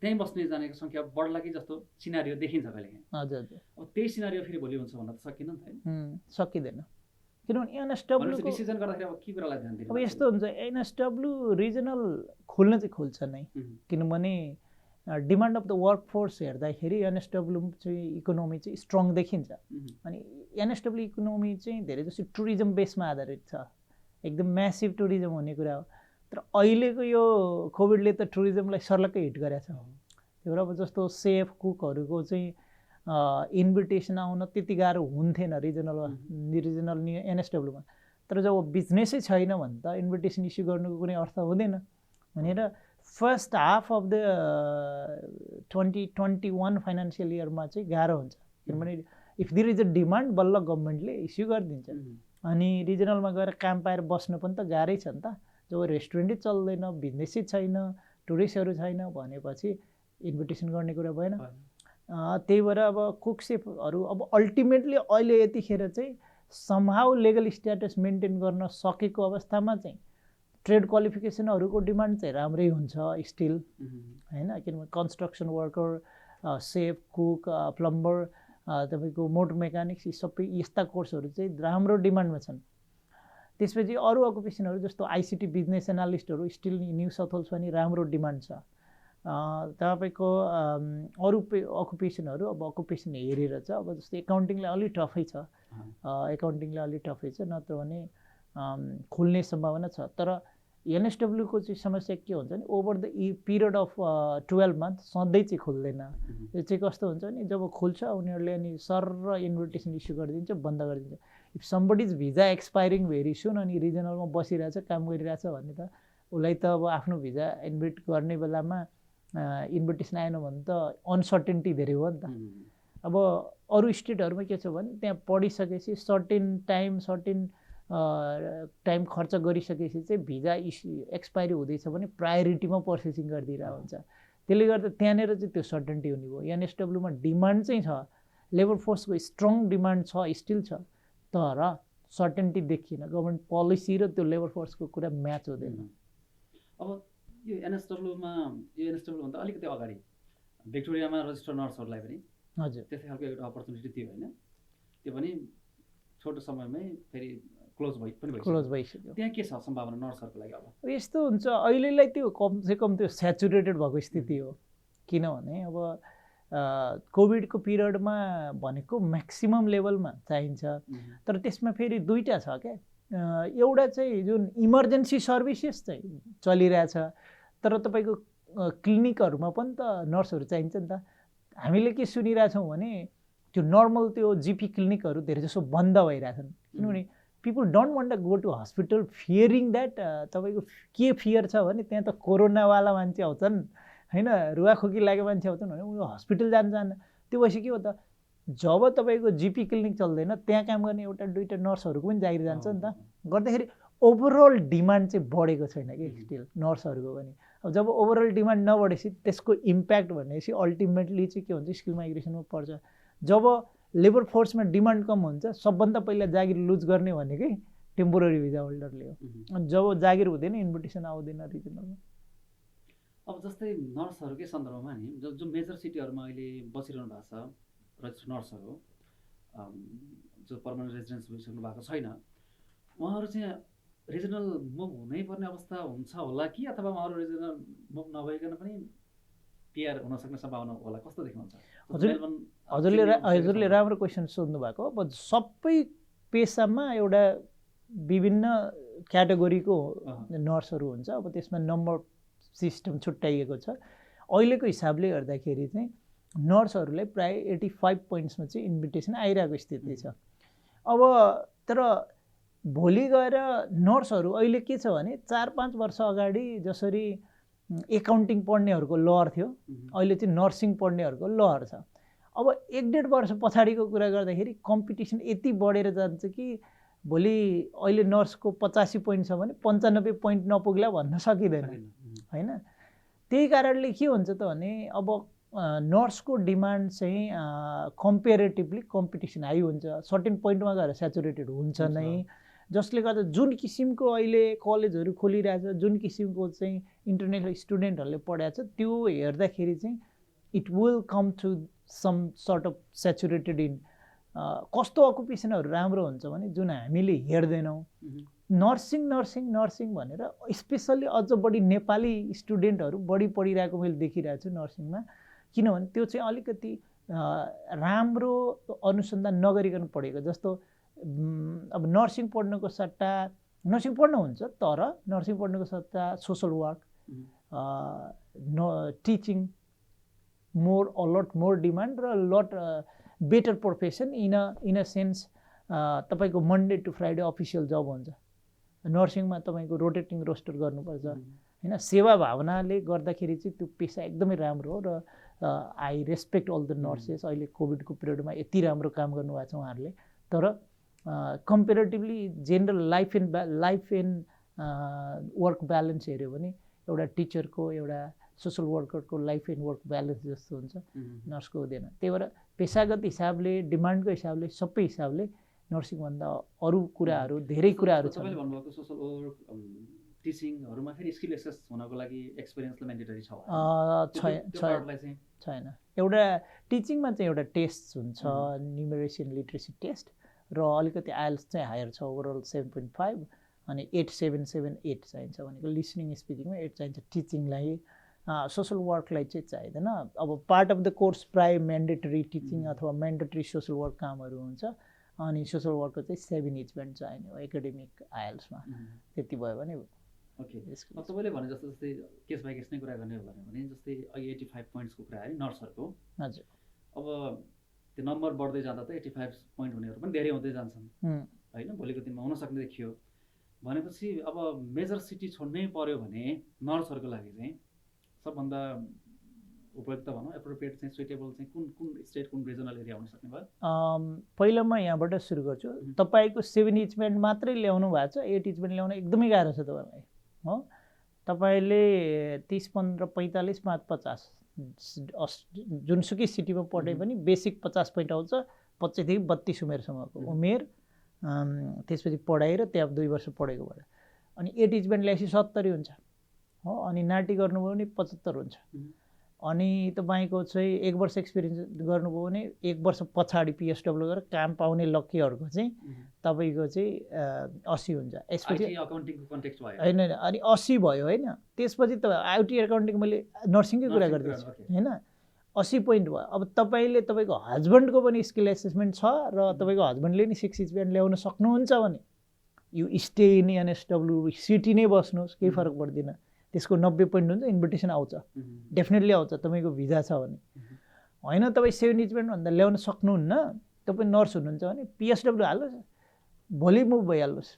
त्यहीँ बस्ने जानेको सङ्ख्या बढ्ला कि जस्तो सिनारियो देखिन्छ कहिलेकाहीँ हजुर अब त्यही सिनारियो फेरि भोलि हुन्छ भन्न त सकिन्न नि त सकिँदैन किनभने एनएसडब्ल्यूको डिसिजन गर्दाखेरि अब के कुरालाई ध्यान दिनु अब यस्तो हुन्छ एनएसडब्ल्यू रिजनल खोल्न चाहिँ खोल्छ नै किनभने demand of the work force हेर्दाखेरि एनएसडब्ल्यू चाहिँ इकोनोमी चाहिँ स्ट्रङ देखिन्छ अनि एनएसडब्ल्यू इकोनोमी चाहिँ धेरै जस्तो टुरिज्म बेसमा आधारित छ एकदम म्यासिभ टुरिज्म हुने कुरा हो तर अहिलेको यो कोभिडले त टुरिज्मलाई सर्लक्कै हिट गरेछ त्यही भएर अब जस्तो सेफ कुकहरूको चाहिँ इन्भिटेसन आउन त्यति गाह्रो हुन्थेन रिजनल एनएसडब्ल्यूमा तर जब बिजनेसै छैन भने त इन्भिटेसन इस्यु गर्नुको कुनै अर्थ हुँदैन भनेर first half of the 2021 financial इयरमा चाहिँ गाह्रो हुन्छ किनभने if there is a demand बल्ल गभर्मेन्टले इस्यु गरिदिन्छ अनि रिजनलमा गएर काम पाएर बस्नु पनि त गाह्रै छ नि त जब रेस्टुरेन्टै चल्दैन बिजनेसै छैन टुरिस्टहरू छैन भनेपछि इन्भिटेसन गर्ने कुरा भएन त्यही भएर अब कुक सेफहरू अब अल्टिमेटली अहिले यतिखेर चाहिँ समहाउ लेगल स्ट्याटस मेन्टेन गर्न सकेको अवस्थामा चाहिँ ट्रेड क्वालिफिकेसनहरूको डिमान्ड चाहिँ राम्रै हुन्छ स्टिल हैन किनभने construction worker safe cook plumber तपाईँको मोटर मेकानिक्स यी सबै यस्ता कोर्सहरू चाहिँ राम्रो डिमान्डमा छन् त्यसपछि अरू अकुपेसनहरू जस्तो आइसिटी बिजनेस एनालिस्टहरू स्टिल न्यू साउथ वेल्समा नि राम्रो डिमान्ड छ तपाईँको अरू अकुपेसनहरू अब अकुपेसन हेरेर छ। अब जस्तै एकाउन्टिङलाई अलिक टफै छ, एकाउन्टिङलाई अलिक टफै छ, नत्र भने खोल्ने सम्भावना छ। तर एनएसडब्ल्यूको चाहिँ समस्या के हुन्छ भने over the period of 12 month सधैँ चाहिँ खोल्दैन। यो चाहिँ कस्तो हुन्छ भने जब खोल्छ उनीहरूले अनि सर र इन्भिटेसन इस्यु गरिदिन्छ, बन्द गरिदिन्छ। इफ समबडिज भिजा एक्सपायरिङ भेरी सुन अनि रिजनलमा बसिरहेछ, काम गरिरहेछ भने त उसलाई त अब आफ्नो भिजा इन्भिट गर्ने बेलामा इन्भिटेसन आएन भने त अनसर्टेन्टी धेरै हो नि त। अब अरू स्टेटहरूमा के छ भने त्यहाँ पढिसकेपछि सर्टेन टाइम खर्च गरिसकेपछि चाहिँ भिजा एक्सपायरी हुँदैछ भने प्रायोरिटीमा प्रोसेसिङ गरिदिरहेको हुन्छ। त्यसले गर्दा त्यहाँनिर चाहिँ त्यो सर्टेन्टी हुने भयो। एनएसडब्ल्यूमा डिमान्ड चाहिँ छ, लेबर फोर्सको स्ट्रङ डिमान्ड छ, स्टिल छ, तर सर्टेन्टी देखिएन। गभर्मेन्ट पोलिसी र त्यो लेबर फोर्सको कुरा म्याच हुँदैन। अब यो एनएसडब्ल्यूभन्दा अलिकति अगाडि भिक्टोरियामा रजिस्टर्ड नर्सहरूलाई पनि हजुर त्यस्तै खालको एउटा अपर्च्युनिटी थियो होइन? त्यो पनि छोटो समयमै फेरि क्लोज भइसक्यो। त्यहाँ के छ सम्भावना नर्सहरूको लागि? अब यस्तो हुन्छ अहिलेलाई त्यो कमसेकम त्यो सेचुरेटेड भएको स्थिति हो। किनभने अब कोभिडको पिरियडमा भनेको म्याक्सिमम लेभलमा चाहिन्छ, तर त्यसमा फेरि दुईवटा छ क्या। एउटा चाहिँ जुन इमर्जेन्सी सर्भिसेस चाहिँ चलिरहेछ, तर तपाईँको क्लिनिकहरूमा पनि त नर्सहरू चाहिन्छ नि त। हामीले के सुनिरहेछौँ भने त्यो नर्मल त्यो जिपी क्लिनिकहरू धेरै जसो बन्द भइरहेछन्, किनभने people don't want to go to hospital fearing that. तपाईँको के फियर छ भने त्यहाँ त कोरोनावाला मान्छे आउँछन् होइन, रुवाखोकी लागेको मान्छे आउँछन् भने उयो हस्पिटल जान्न। त्यो भएपछि के हो त, जब तपाईँको जिपी क्लिनिक चल्दैन त्यहाँ काम गर्ने एउटा दुईवटा नर्सहरूको पनि जागिर जान्छ नि त। गर्दाखेरि ओभरअल डिमान्ड चाहिँ बढेको छैन कि स्टिल नर्सहरूको पनि। अब जब ओभरअल डिमान्ड नबढेपछि त्यसको इम्प्याक्ट भनेपछि अल्टिमेटली चाहिँ के हुन्छ, स्किल माइग्रेसनमा पर्छ। जब लेबर फोर्समा डिमान्ड कम हुन्छ, सबभन्दा पहिला जागिर लुज गर्ने भनेकै टेम्पोररी भिजा होल्डरले हो। अनि जब जागिर हुँदैन इन्भिटेसन आउँदैन रिजनलमा। अब जस्तै नर्सहरूकै सन्दर्भमा नि जो मेजर सिटीहरूमा अहिले बसिरहनु भएको छ रजिस्टर्ड नर्सहरू, जो पर्मानेन्ट रेजिडेन्स भइसक्नु भएको छैन, उहाँहरू चाहिँ रिजनल मुभ हुनै पर्ने अवस्था हुन्छ होला कि, अथवा उहाँहरू रिजनल मुभ नभइकन पनि पिआर हुन सक्ने सम्भावना होला? कस्तो देख्नुहुन्छ? हजुरले राम्रो क्वेसन सोध्नु भएको। अब सबै पेसामा एउटा विभिन्न क्याटेगोरीको नर्सहरू हुन्छ। अब त्यसमा नम्बर सिस्टम छुट्याइएको छ। अहिलेको हिसाबले हेर्दाखेरि चाहिँ नर्सहरूलाई प्राय 85 पोइन्ट्समा चाहिँ इन्भिटेसन आइरहेको स्थिति छ। अब तर भोलि गएर नर्सहरू अहिले के छ भने 4-5 वर्ष अगाडि जसरी एकाउन्टिङ पढ्नेहरूको लहर थियो, अहिले चाहिँ नर्सिङ पढ्नेहरूको लहर छ। अब 1-1.5 वर्ष पछाडिको कुरा गर्दाखेरि कम्पिटिसन यति बढेर जान्छ कि भोलि अहिले नर्सको 85 पोइन्ट छ भने 95 पोइन्ट नपुग्ला भन्न सकिँदैन होइन। त्यही कारणले के हुन्छ त भने अब नर्सको डिमान्ड चाहिँ कम्पेरेटिभली कम्पिटिसन हाई हुन्छ, सर्टेन पोइन्टमा गएर सेचुरेटेड हुन्छ नै, जसले गर्दा जुन किसिमको अहिले कलेजहरू खोलिरहेछ, जुन किसिमको चाहिँ इन्टरनेसनल स्टुडेन्टहरूले पढाएको छ, त्यो हेर्दाखेरि चाहिँ it will come to some sort of saturated in. कस्तो अकुपेसनहरू राम्रो हुन्छ भने जुन हामीले हेर्दैनौँ, नर्सिङ भनेर स्पेसल्ली अझ बढी नेपाली स्टुडेन्टहरू बढी पढिरहेको मैले देखिरहेको छु नर्सिङमा। किनभने त्यो चाहिँ अलिकति राम्रो अनुसन्धान नगरिकन पढेको। जस्तो अब नर्सिङ पढ्नुको सट्टा नर्सिङ पढ्नुहुन्छ, तर नर्सिङ पढ्नुको सट्टा social work, teaching more a lot more demand र lot better profession in a sense. तपाईँको मन्डे टु फ्राइडे अफिसियल जब हुन्छ, नर्सिङमा तपाईँको रोटेटिङ रोस्टर गर्नुपर्छ होइन। सेवा भावनाले गर्दाखेरि चाहिँ त्यो पेसा एकदमै राम्रो हो र I respect all the nurses. अहिले कोभिडको पिरियडमा यति राम्रो काम गर्नुभएको छ उहाँहरूले। तर comparatively general life and work balance हेऱ्यो भने एउटा टिचरको एउटा सोसल वर्करको लाइफ एन्ड वर्क ब्यालेन्स जस्तो हुन्छ, नर्सको हुँदैन। त्यही भएर पेसागत हिसाबले, डिमान्डको हिसाबले, सबै हिसाबले नर्सिङभन्दा अरू कुराहरू धेरै कुराहरू छ। तपाईँले भन्नुभएको सोसल वर्क टिचिङहरूमा फेरि स्किल एसेस हुनको लागि एक्सपिरियन्सले म्यान्डेटरी छैन। एउटा टिचिङमा चाहिँ एउटा टेस्ट हुन्छ, न्युमेरेसी एन्ड लिटरेसी टेस्ट, र अलिकति आइएल्स चाहिँ हायर छ, ओभरअल 7.5 अनि 8.778 चाहिन्छ भनेको लिसनिङ स्पिकिङमा 8 चाहिन्छ टिचिङलाई। सोसल वर्कलाई चाहिँ चाहिँदैन। अब पार्ट अफ द कोर्स प्राय म्यान्डेटरी टिचिङ अथवा म्यान्डेटरी सोसल वर्क कामहरू हुन्छ, अनि सोसल वर्कको चाहिँ 7 इच ब्यान्ड चाहिने हो एकाडेमिक आइएल्समा। त्यति भयो भने ओके। तपाईँले भने जस्तै केस बाई केस नै कुरा गर्ने हो भने जस्तै अहिले 85 पोइन्ट्सको कुरा है नर्सहरूको। हजुर। अब त्यो नम्बर बढ्दै जाँदा त 85 पोइन्ट हुनेहरू पनि धेरै हुँदै जान्छन् होइन, भोलिको दिनमा हुन सक्ने देखियो भनेपछि अब मेजर सिटी छोड्नै पर्यो भने नर्सहरूको लागि चाहिँ सबभन्दा उपयुक्त भनौँ एप्रोप्रिएट चाहिँ सुइटेबल चाहिँ कुन स्टेट कुन रिजनल एरिया हुन सक्ने भयो? पहिला म यहाँबाट सुरु गर्छु। तपाईँको 7 इच ब्यान्ड मात्रै ल्याउनु भएको छ, 8 इच ब्यान्ड ल्याउन एकदमै गाह्रो छ तपाईँलाई हो। तपाईँले 30, 15, 45, 5, 50 जुनसुकै सिटीमा पढे पनि बेसिक 50 पोइन्ट आउँछ। 25 देखि 32 उमेरसम्मको उमेर, त्यसपछि पढाइ र त्यहाँ 2 वर्ष पढेको भएर। अनि 8 इच ब्यान्ड ल्याएपछि 70 हुन्छ हो। अनि नाटी गर्नुभयो भने 75 हुन्छ। अनि तपाईँको चाहिँ 1 वर्ष एक्सपिरियन्स गर्नुभयो भने 1 वर्ष पछाडि पिएसडब्ल्यू गरेर काम पाउने लक्कीहरूको चाहिँ तपाईँको चाहिँ 80 हुन्छ। यसपछि होइन अनि 80 भयो होइन। त्यसपछि त आइटी एकाउन्टिङ मैले नर्सिङकै कुरा गर्दैछु होइन, 80 पोइन्ट भयो। अब तपाईँले तपाईँको हस्बेन्डको पनि स्किल एसेसमेन्ट छ र तपाईँको हस्बेन्डले नि 6 इच ब्यान्ड ल्याउन सक्नुहुन्छ भने you stay in NSW city नै बस्नुहोस्, केही फरक पर्दैन। त्यसको 90 पोइन्ट हुन्छ, इन्भिटेसन आउँछ, डेफिनेटली आउँछ तपाईँको भिजा छ भने। होइन तपाईँ 7 इच ब्यान्ड भन्दा ल्याउन सक्नुहुन्न, तपाईँ नर्स हुनुहुन्छ भने पिएसडब्ल्यू हाल्नुहोस्, भोलि मुभ भइहाल्नुहोस्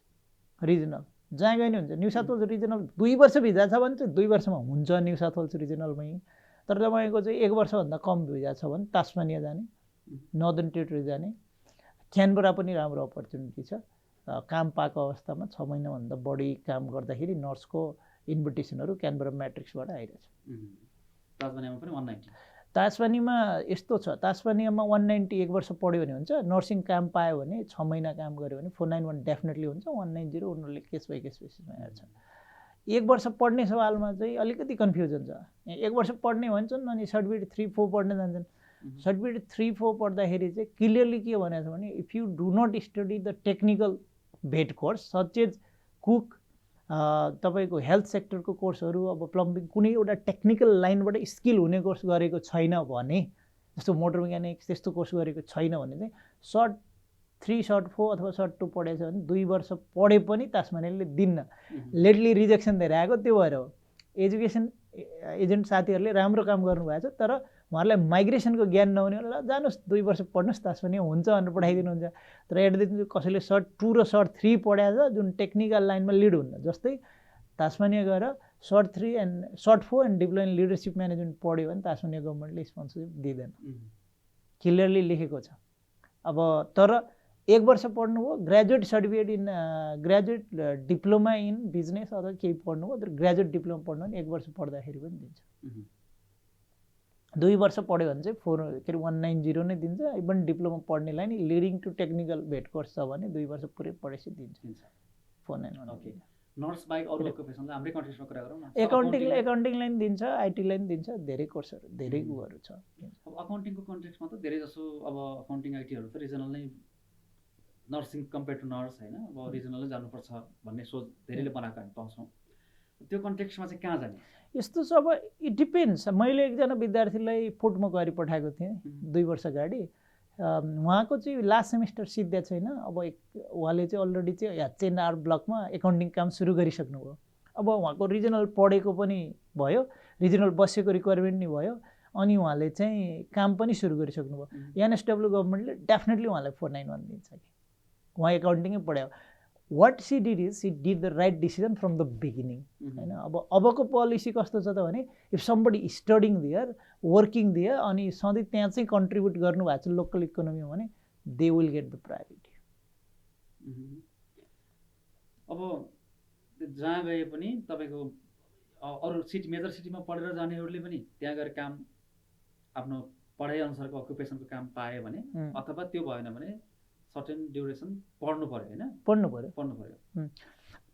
रिजनल, जहाँ गए नि हुन्छ। न्यू साउथ वेल्स रिजनल 2 वर्ष भिजा छ भने चाहिँ 2 वर्षमा हुन्छ न्यू साउथ वेल्स रिजनलमै। तर तपाईँको चाहिँ 1 वर्षभन्दा कम भिजा छ भने तास्मानिया जाने, नर्दर्न टेरिटोरी जाने। क्यानबरा पनि राम्रो अपर्च्युनिटी छ, काम पाएको अवस्थामा 6 महिनाभन्दा बढी काम गर्दाखेरि नर्सको इन्भिटेसनहरू क्यानबरा म्याट्रिक्सबाट आइरहेछ। तास्मानियामा पनि 190। तास्मानियामा यस्तो छ, तास्मानियामा 190 1 वर्ष पढ्यो भने हुन्छ। नर्सिङ काम पायो भने 6 महिना काम गऱ्यो भने 491 डेफिनेटली हुन्छ। 190 उनीहरूले केस बाई केस बेसिसमा हेर्छ। 1 वर्ष पढ्ने सवालमा चाहिँ अलिकति कन्फ्युजन छ। 1 वर्ष पढ्ने भन्छन् अनि सर्टिफिकेट 3, 4 पढ्न जान्छन्। सर्टिफिकेट 3, 4 पढ्दाखेरि चाहिँ क्लियरली के भनेको छ भने if you do not study the technical VET course such as cook, तपाईँको हेल्थ सेक्टरको कोर्सहरू, अब प्लम्बिङ कुनै एउटा टेक्निकल लाइनबाट स्किल हुने कोर्स गरेको छैन भने, जस्तो मोटर मेकानिक्स त्यस्तो कोर्स गरेको छैन भने चाहिँ सर्ट 3, सर्ट 4 अथवा सर्ट 2 पढेछ भने 2 वर्ष पढे पनि तास्मानियाले दिन्न। लेटली रिजेक्सन दिएर आएको त्यो भएर हो। एजुकेसन एजेन्ट साथीहरूले राम्रो काम गर्नुभएको छ, तर उहाँहरूलाई माइग्रेसनको ज्ञान नहुने ल जानुहोस् 2 वर्ष पढ्नुहोस् तास्मानिया हुन्छ भनेर पठाइदिनुहुन्छ। तर एट कसैले सर्ट 2 र सर्ट 3 पढाएको छ जुन टेक्निकल लाइनमा लिड हुन्न। जस्तै तास्मानिया गएर cert 3 and cert 4 and diploma in leadership management पढ्यो भने तास्मानिया गभर्मेन्टले स्पोन्सरसिप दिँदैन, क्लियरली लेखेको छ। अब तर 1 वर्ष पढ्नुभयो, graduate certificate in graduate diploma in business अथवा केही पढ्नुभयो, तर ग्रेजुएट डिप्लोमा पढ्नु भने 1 वर्ष पढ्दाखेरि पनि दिन्छ। 2 वर्ष पढ्यो भने चाहिँ 190 नै दिन्छ। इभन डिप्लोमा पढ्नेलाई नि leading to technical VET course छ भने 2 वर्ष पुरै पढेपछि दिन्छ 491। ओके। नर्स बाहेक अरू अकुपेसनलाई हाम्रै कन्टेक्स्टमा कुरा गरौँ न। एकाउन्टिङलाई नि दिन्छ, आइटीलाई नि दिन्छ, धेरै कोर्सहरू धेरै कुराहरू छ। अब अकाउन्टिङको कन्टेक्स्टमा त धेरै जसो अब अकाउन्टिङ आइटीहरू त रिजनल नै नर्सिङ कम्पेयर टु नर्स होइन, अब रिजनलै जानुपर्छ भन्ने सोच धेरैले बनाएको हामी पाउँछौँ। त्यो कन्टेक्स्टमा चाहिँ कहाँ जाने? यस्तो छ, अब इट डिपेन्ड्स। मैले एकजना विद्यार्थीलाई फोर्टमा गएर पठाएको थिएँ 2 वर्ष अगाडि। उहाँको चाहिँ लास्ट सेमिस्टर सिद्ध्या छैन। अब उहाँले चाहिँ अलरेडी चाहिँ एचएनआर ब्लकमा एकाउन्टिङ काम सुरु गरिसक्नुभयो। अब उहाँको रिजनल पढेको पनि भयो, रिजनल बसेको रिक्वायरमेन्ट नि भयो, अनि उहाँले चाहिँ काम पनि सुरु गरिसक्नुभयो। एनएसडब्ल्यू गभर्मेन्टले डेफिनेटली उहाँलाई 491 दिन्छ कि उहाँ एकाउन्टिङै पढायो। What she did is she did the right decision from the beginning होइन। अबको पोलिसी कस्तो छ त भने if somebody studying there working there अनि सधैँ त्यहाँ चाहिँ कन्ट्रिब्युट गर्नुभएको छ लोकल इकोनोमीमा भने they will get the priority. अब जहाँ गए पनि तपाईँको अरू सिटी मेजर सिटीमा पढेर जानेहरूले पनि त्यहाँ गएर काम आफ्नो पढाइअनुसारको अकुपेसनको काम पायो भने अथवा त्यो भएन भने सर्टेन ड्युरेसन पढ्नु पर्यो होइन, पढ्नु पर्यो।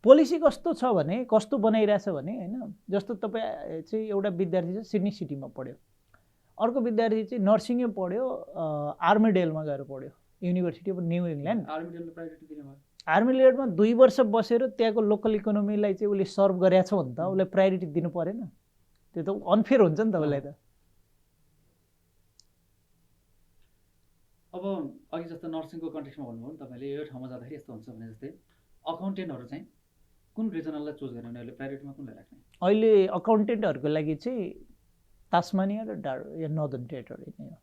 पोलिसी कस्तो छ भने कस्तो बनाइरहेछ भने होइन, जस्तो तपाईँ चाहिँ एउटा विद्यार्थी चाहिँ सिडनी सिटीमा पढ्यो, अर्को विद्यार्थी चाहिँ नर्सिङै पढ्यो आर्मीडेलमा गएर पढ्यो, युनिभर्सिटी अफ न्यू इङ्ल्यान्ड। आर्मीडेलमा 2 वर्ष बसेर त्यहाँको लोकल इकोनोमीलाई चाहिँ उसले सर्भ गरेको छ भने त उसलाई प्रायोरिटी दिनु परेन। त्यो त अनफेयर हुन्छ नि तपाईँलाई त। अब अघि जस्तो नर्सिङको कन्टेक्स्टमा भन्नुभयो नि तपाईँले यो ठाउँमा जाँदाखेरि यस्तो हुन्छ भने जस्तै अकाउन्टेन्टहरू चाहिँ कुन रिजनललाई चुज गर्ने उनीहरूले प्राइभेटमा कुनलाई राख्ने? अहिले अकाउन्टेन्टहरूको लागि चाहिँ तास्मानिया र या नर्दर्न टेरिटोरी नै हो।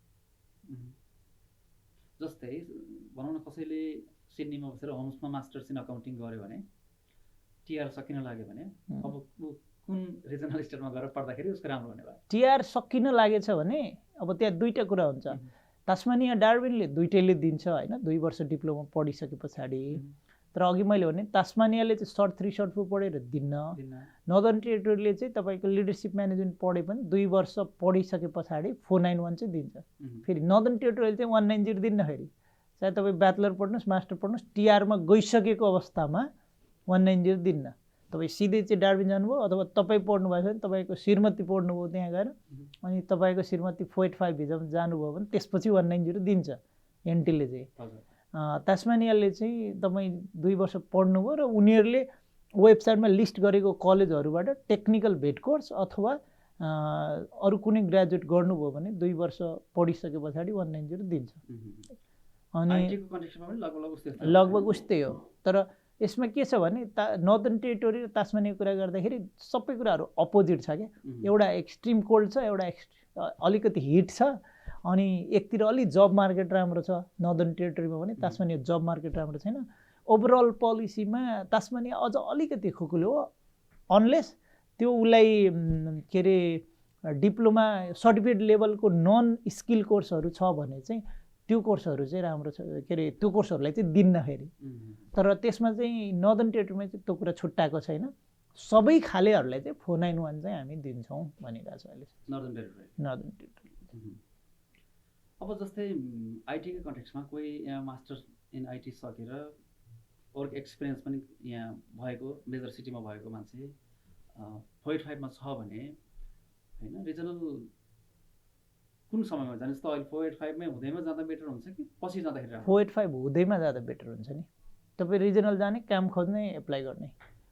जस्तै भनौँ न कसैले सिडनीमा बसेर होम्समा मास्टर्स इन अकाउन्टिङ गर्यो भने टिआर सकिन लाग्यो भने अब कुन रिजनल स्टेटमा गएर पढ्दाखेरि उसको राम्रो हुने भयो? टिआर सकिन लागेछ भने अब त्यहाँ दुईवटा कुरा हुन्छ। तास्मानिया डार्विनले दुइटैले दिन्छ होइन, 2 वर्ष डिप्लोमा पढिसके पछाडि। तर अघि मैले भने तास्मानियाले चाहिँ सर्ट 3 सर्ट 4 पढेर दिन्न। नर्दर्न टेरिटोरीले चाहिँ तपाईँको लिडरसिप म्यानेजमेन्ट पढे पनि 2 वर्ष पढिसके पछाडि 491 चाहिँ दिन्छ। फेरि नर्दर्न टेरिटोरीले चाहिँ 190 दिन्न। फेरि चाहे तपाईँ ब्याचलर पढ्नुहोस् मास्टर पढ्नुहोस्, टिआरमा गइसकेको अवस्थामा 190 दिन्न। तपाईँ सिधै चाहिँ डार्विन जानुभयो अथवा तपाईँ पढ्नु भएको छ भने तपाईँको श्रीमती पढ्नुभयो त्यहाँ गएर, अनि तपाईँको श्रीमती 485 भिजामा जानुभयो भने त्यसपछि 190 दिन्छ एनटीले चाहिँ। तास्मानियाले चाहिँ तपाईँ 2 वर्ष पढ्नुभयो र उनीहरूले वेबसाइटमा लिस्ट गरेको कलेजहरूबाट टेक्निकल भेट कोर्स अथवा अरू कुनै ग्रेजुएट गर्नुभयो भने 2 वर्ष पढिसके पछाडि 190 दिन्छ। अनि लगभग उस्तै हो। तर यसमा के छ भने नर्दर्न टेरिटोरी र तास्मानियाको कुरा गर्दाखेरि सबै कुराहरू अपोजिट छ क्या। एउटा एक्सट्रिम कोल्ड छ, एउटा अलिकति हिट छ, अनि एकतिर अलि जब मार्केट राम्रो छ नर्दर्न टेरिटोरीमा भने तास्मानिया जब मार्केट राम्रो छैन। ओभरअल पोलिसीमा तास्मानिया अझ अलिकति खुकुलो हो, अनलेस त्यो उसलाई के अरे डिप्लोमा सर्टिफिकेट लेभलको नन स्किल कोर्सहरू छ भने चाहिँ त्यो कोर्सहरू चाहिँ राम्रो छ, के अरे त्यो कोर्सहरूलाई चाहिँ दिन्न फेरि। तर त्यसमा चाहिँ नर्दर्न टेरिटोरीमा चाहिँ त्यो कुरा छुट्टाएको छैन। सबै खालेहरूलाई चाहिँ 491 चाहिँ हामी दिन्छौँ भनिरहेको छ अहिले नर्दर्न टेरिटोरी। अब जस्तै आइटीको कन्टेक्स्टमा कोही यहाँ मास्टर्स इन आइटी सकेर वर्क एक्सपिरियन्स पनि यहाँ भएको मेजर सिटीमा भएको मान्छे 485 छ भने होइन, रिजनल कुन समयमा जाने? जस्तो अहिले 485 मै हुँदैमा जाँदा बेटर हुन्छ कि पछि जाँदाखेरि? 485 हुँदैमा जाँदा बेटर हुन्छ नि। तपाईँ रिजनल जाने, काम खोज्ने, एप्लाई गर्ने,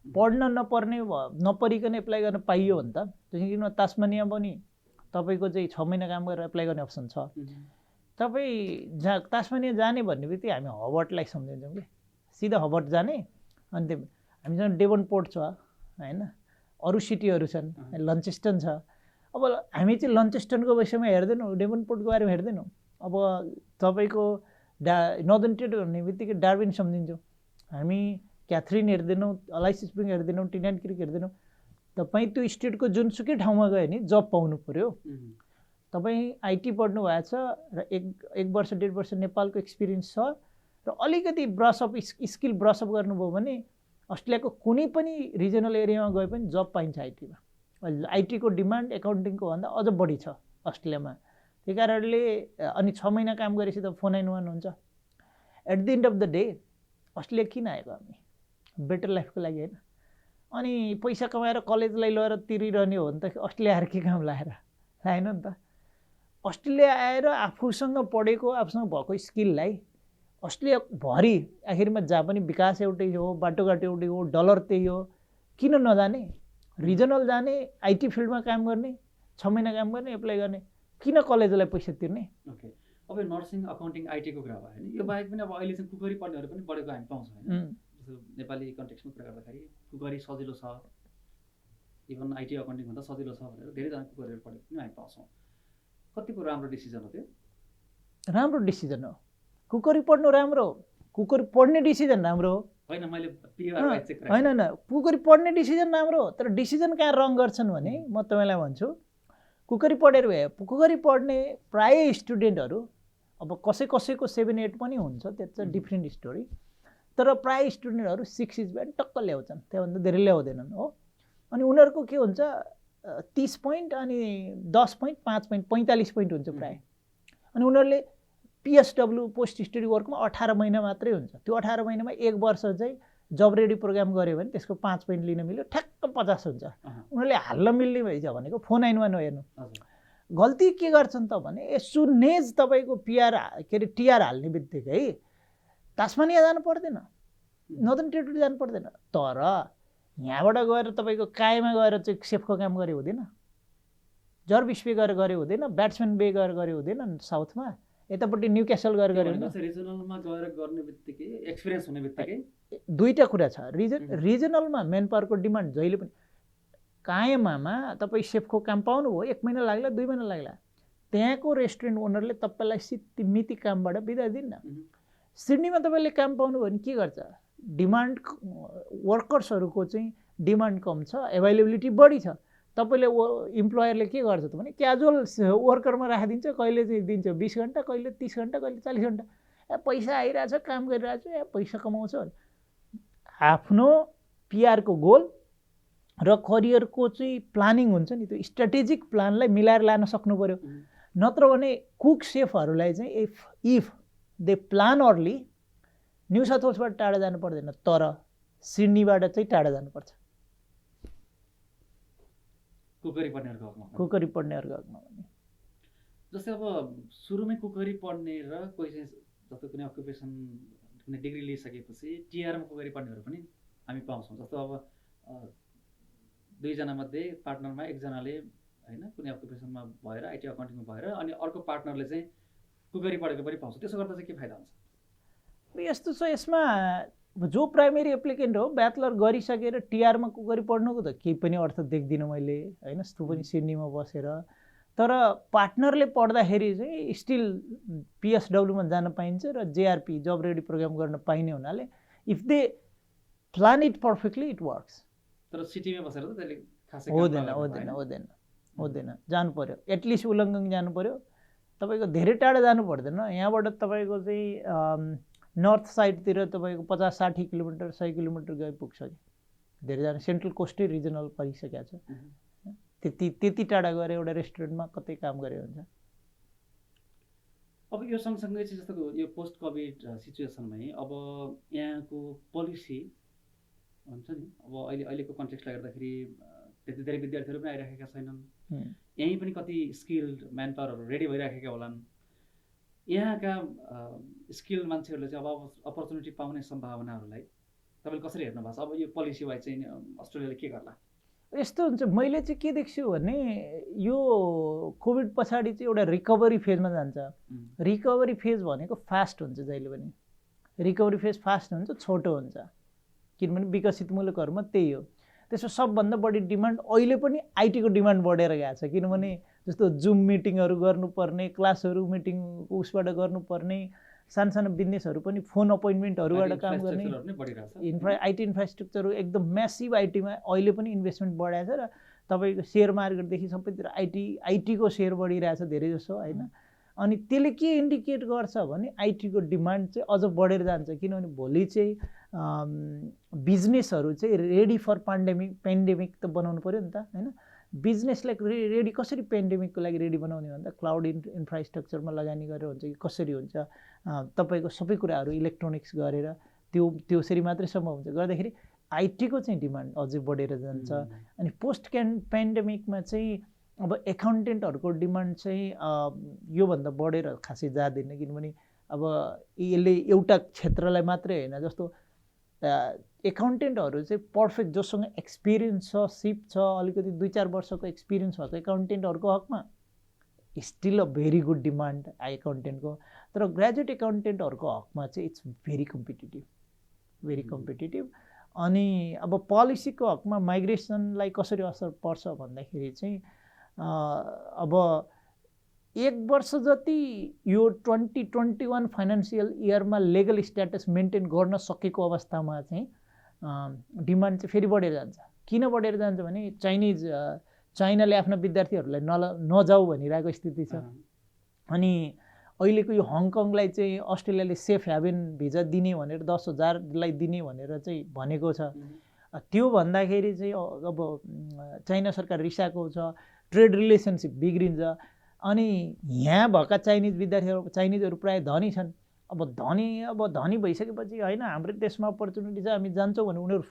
पढ्न नपर्ने नपरिकन एप्लाई गर्न पाइयो भने त। किन तास्मानिया पनि तपाईँको चाहिँ 6 महिना काम गरेर एप्लाई गर्ने अप्सन छ। तपाईँ तास्मानिया जाने भन्ने बित्तिकै हामी हबर्टलाई सम्झिन्छौँ कि सिधा हबर्ट जाने। अनि त्यो हामीसँग डेभनपोर्ट छ होइन, अरू सिटीहरू छन्, लन्चेस्टन छ। अब हामी चाहिँ लन्चेस्टनको विषयमा हेर्दैनौँ, डेभनपोर्टको बारेमा हेर्दैनौँ। अब तपाईँको नर्दर्न टेरिटोरी भन्ने बित्तिकै डार्विन सम्झिन्छौँ हामी, क्याथरिन हेर्दैनौँ, अलाइस स्प्रिङ हेर्दैनौँ, टिनान क्रिक हेर्दैनौँ। तपाईँ त्यो स्टेटको जुनसुकै ठाउँमा गयो भने जब पाउनु पऱ्यो। तपाईँ आइटी पढ्नु भएको छ र एक वर्ष 1.5 वर्ष नेपालको एक्सपिरियन्स छ र अलिकति ब्रसअप स्किल ब्रसअप गर्नुभयो भने अस्ट्रेलियाको कुनै पनि रिजनल एरियामा गए पनि जब पाइन्छ आइटीमा। आइटीको डिमान्ड एकाउन्टिङको भन्दा अझ बढी छ अस्ट्रेलियामा। त्यही कारणले अनि 6 महिना काम गरेपछि त 491 हुन्छ। At the end of the day Australia किन आएको हामी? बेटर लाइफको लागि होइन। अनि पैसा कमाएर कलेजलाई लगेर तिरिरहने हो भने त अस्ट्रेलिया आएर के काम लाएर लाएन नि त। अस्ट्रेलिया आएर आफूसँग पढेको आफूसँग भएको स्किललाई अस्ट्रेलियाभरि आखिरमा जहाँ पनि विकास एउटै हो, बाटोघाटो एउटै हो, डलर त्यही हो, किन नजाने? रिजनल जाने, आइटी फिल्डमा काम गर्ने, 6 महिना काम गर्ने, एप्लाई गर्ने, किन कलेजलाई पैसा तिर्ने? ओके, अब नर्सिङ अकाउन्टिङ आइटीको कुरा भयो होइन, यो बाहेक पनि अब अहिले चाहिँ कुकरी पढ्नेहरू पनि बढेको हामी पाउँछौँ होइन। जस्तो नेपाली कन्टेक्स्टमा कुरा गर्दाखेरि कुकरी सजिलो छ, इभन आइटी अकाउन्टिङ भन्दा सजिलो छ भनेर धेरैजना कुकरीहरू पढेको पनि हामी पाउँछौँ। कतिको राम्रो डिसिजन हो त्यो? राम्रो डिसिजन हो। कुकरी पढ्नु राम्रो हो, कुकरी पढ्ने डिसिजन राम्रो हो होइन। मैले होइन कुकरी पढ्ने डिसिजन राम्रो हो, तर डिसिजन कहाँ रङ गर्छन् भने म तपाईँलाई भन्छु, कुकरी पढेर भए कुकरी पढ्ने प्राय स्टुडेन्टहरू, अब कसैको 7-8 पनि हुन्छ, त्यो चाहिँ डिफ्रेन्ट स्टोरी, तर प्राय स्टुडेन्टहरू 6 इज ब्यान्ड टक्क ल्याउँछन्, त्योभन्दा धेरै ल्याउँदैनन् हो। अनि उनीहरूको के हुन्छ 30 पोइन्ट अनि 10 पोइन्ट 5 पोइन्ट 45 पोइन्ट हुन्छ प्राय। अनि उनीहरूले पिएसडब्ल्यू पोस्ट स्टडी वर्कमा 18 महिना मात्रै हुन्छ। त्यो 18 महिनामा 1 वर्ष चाहिँ जब रेडी प्रोग्राम गऱ्यो भने त्यसको 5 पोइन्ट लिन मिल्यो, ठ्याक्क 50 हुन्छ। उनीहरूले हाल्न मिल्ने भइछ भनेको 491 हो। हेर्नु गल्ती के गर्छन् त भने एसुनेज तपाईँको पिआर के अरे टिआर हाल्ने बित्तिकै तास्मानिया जानु पर्दैन, नर्दर्न टेरिटोरी जानु पर्दैन, तर यहाँबाट गएर तपाईँको कायमा गएर चाहिँ सेफको काम गरे हुँदैन। जर्भिस पे गरेर गरे हुँदैन, ब्याट्सम्यान बे गरेर गरे हुँदैन साउथमा, यतापट्टि न्युक्यासल गरेर गरे हुँदैन। रिजनलमा गएर गर्ने बित्तिकै एक्सपिरियन्स हुने बित्तिकै दुईटा कुरा छ। रिजनलमा मेन पावरको डिमान्ड जहिले पनि कायममा तपाईँ सेफको काम पाउनुभयो, 1 महिना लाग्ला 2 महिना लाग्ला, त्यहाँको रेस्टुरेन्ट ओनरले तपाईँलाई मिति कामबाट बिदा दिन्न। सिडनीमा तपाईँले काम पाउनुभयो भने के गर्छ, डिमान्ड वर्कर्सहरूको चाहिँ डिमान्ड कम छ, एभाइलेबिलिटी बढी छ। तपाईँले इम्प्लोयरले के गर्छ त भने क्याजुअल वर्करमा राखिदिन्छ, कहिले चाहिँ दिन्छ 20 घन्टा, कहिले 30 घन्टा, कहिले 40 घन्टा, पैसा आइरहेछ, काम गरिरहेछ, पैसा कमाउँछ। आफ्नो पिआरको गोल र करियरको चाहिँ प्लानिङ हुन्छ नि, त्यो स्ट्राटेजिक प्लानलाई मिलाएर लान सक्नु पर्यो। नत्र भने कुक सेफहरूलाई चाहिँ if they plan early New South वेल्सबाट टाढा जानु पर्दैन, तर सिडनीबाट चाहिँ टाढा जानुपर्छ कुकरी पढ्नेहरूको हकमा। कुकरी पढ्नेहरूको हकमा भने जस्तै अब सुरुमै कुकरी पढ्ने र कोही चाहिँ जस्तो कुनै अकुपेसन कुनै डिग्री लिइसकेपछि टिआरमा कुकरी पढ्नेहरू पनि हामी पाउँछौँ। जस्तो अब 2 जना मध्ये पार्टनरमा एकजनाले होइन कुनै अकुपेसनमा भएर आइटी अकाउन्टिङमा भएर अनि अर्को पार्टनरले चाहिँ कुकरी पढेको पनि पाउँछ। त्यसो गर्दा चाहिँ के फाइदा हुन्छ? यस्तो छ, यसमा जो प्राइमेरी एप्लिकेन्ट हो ब्याचलर गरिसकेर टिआरमा कुकरी पढ्नुको त केही पनि अर्थ देख्दिनँ मैले होइन, त्यो पनि सिडनीमा बसेर। तर पार्टनरले पढ्दाखेरि चाहिँ स्टिल पिएसडब्ल्यूमा जान पाइन्छ र जेआरपी जब रेडी प्रोग्राम गर्न पाइने हुनाले if they plan it perfectly it works. तर सिटीमा बसेर त त्यसले खासै हुँदैन, जानु पर्यो, एटलिस्ट उलङ्गङ जानु पर्यो। तपाईँको धेरै टाढा जानु पर्दैन, यहाँबाट तपाईँको चाहिँ नर्थ साइडतिर तपाईँको 50-60 किलोमिटर 100 किलोमिटर गए पुग्छ कि धेरैजना सेन्ट्रल कोस्टै रिजनल परिसकेको छ, त्यति टाढा गएर एउटा रेस्टुरेन्टमा कतै काम गरे हुन्छ। अब यो सँगसँगै चाहिँ जस्तो यो पोस्ट कोभिड सिचुएसनमै अब यहाँको पोलिसी हुन्छ नि, अब अहिलेको कन्टेक्स्टले गर्दाखेरि त्यति धेरै विद्यार्थीहरू पनि आइराखेका छैनन्, यहीँ पनि कति स्किल्ड म्यान पावरहरू रेडी भइराखेका होलान्। यहाँका स्किल्ड मान्छेहरूले चाहिँ अब अपर्च्युनिटी पाउने सम्भावनाहरूलाई तपाईँले कसरी हेर्नु भएको छ? अब यो पोलिसी वाइज चाहिँ अस्ट्रेलियाले के गर्ला? यस्तो हुन्छ, मैले चाहिँ के देख्छु भने यो कोभिड पछाडि चाहिँ एउटा रिकभरी फेजमा जान्छ। रिकभरी फेज भनेको फास्ट हुन्छ, जहिले पनि रिकभरी फेज फास्ट हुन्छ, छोटो हुन्छ, किनभने विकसित मुलुकहरूमा त्यही हो। त्यसमा सबभन्दा बढी डिमान्ड अहिले पनि आइटीको डिमान्ड बढेर गएको छ, किनभने जस्तो जुम मिटिङहरू गर्नुपर्ने, क्लासहरू मिटिङ उसबाट गर्नुपर्ने, सानो बिजनेसहरू पनि फोन अपोइन्टमेन्टहरूबाट काम गर्ने, आइटी इन्फ्रास्ट्रक्चर एकदम म्यासिभ आइटीमा अहिले पनि इन्भेस्टमेन्ट बढाएको छ र तपाईँको सेयर मार्केटदेखि सबैतिर आइटीको सेयर बढिरहेछ धेरै जसो होइन। अनि त्यसले के इन्डिकेट गर्छ भने आइटीको डिमान्ड चाहिँ अझ बढेर जान्छ, किनभने भोलि चाहिँ बिजनेसहरू चाहिँ रेडी फर पेन्डेमिक त बनाउनु पऱ्यो नि त होइन। बिजनेसलाई रेडी कसरी पेन्डेमिकको लागि रेडी बनाउने भन्दा क्लाउड इन्फ्रास्ट्रक्चरमा लगानी गरेर हुन्छ कि कसरी हुन्छ, तपाईँको सबै कुराहरू इलेक्ट्रोनिक्स गरेर त्यसरी मात्रै सम्भव हुन्छ, गर्दाखेरि आइटीको चाहिँ डिमान्ड अझै बढेर जान्छ। अनि पोस्ट पेन्डेमिकमा चाहिँ अब एकाउन्टेन्टहरूको डिमान्ड चाहिँ योभन्दा बढेर खासै जाँदैन, किनभने अब यसले एउटा क्षेत्रलाई मात्रै होइन, जस्तो एकाउन्टेन्टहरू चाहिँ पर्फेक्ट जोसँग एक्सपिरियन्स छ, सिप छ, अलिकति 2-4 वर्षको एक्सपिरियन्स भएको एकाउन्टेन्टहरूको हकमा still a very good demand एकाउन्टेन्टको। तर ग्रेजुएट एकाउन्टेन्टहरूको हकमा चाहिँ इट्स भेरी कम्पिटिटिभ। अनि अब पोलिसीको हकमा माइग्रेसनलाई कसरी असर पर्छ भन्दाखेरि चाहिँ अब 1 वर्ष जति यो 2021 फाइनेन्सियल इयरमा लेगल स्ट्याटस मेन्टेन गर्न सकेको अवस्थामा चाहिँ डिमान्ड चाहिँ फेरि बढेर जान्छ। किन बढेर जान्छ भने चाइनाले आफ्ना विद्यार्थीहरूलाई नजाऊ भनिरहेको स्थिति छ। अनि अहिलेको यो हङकङलाई चाहिँ अस्ट्रेलियाले सेफ ह्याभन भिजा दिने भनेर 10,000लाई दिने भनेर चाहिँ भनेको छ। त्यो भन्दाखेरि चाहिँ अब चाइना सरकार रिसाएको छ, ट्रेड रिलेसनसिप बिग्रिन्छ। अनि यहाँ भएका चाइनिजहरू प्रायः धनी छन्। अब धनी भइसकेपछि होइन हाम्रो देशमा अपर्च्युनिटी छ हामी जान्छौँ भने उनीहरू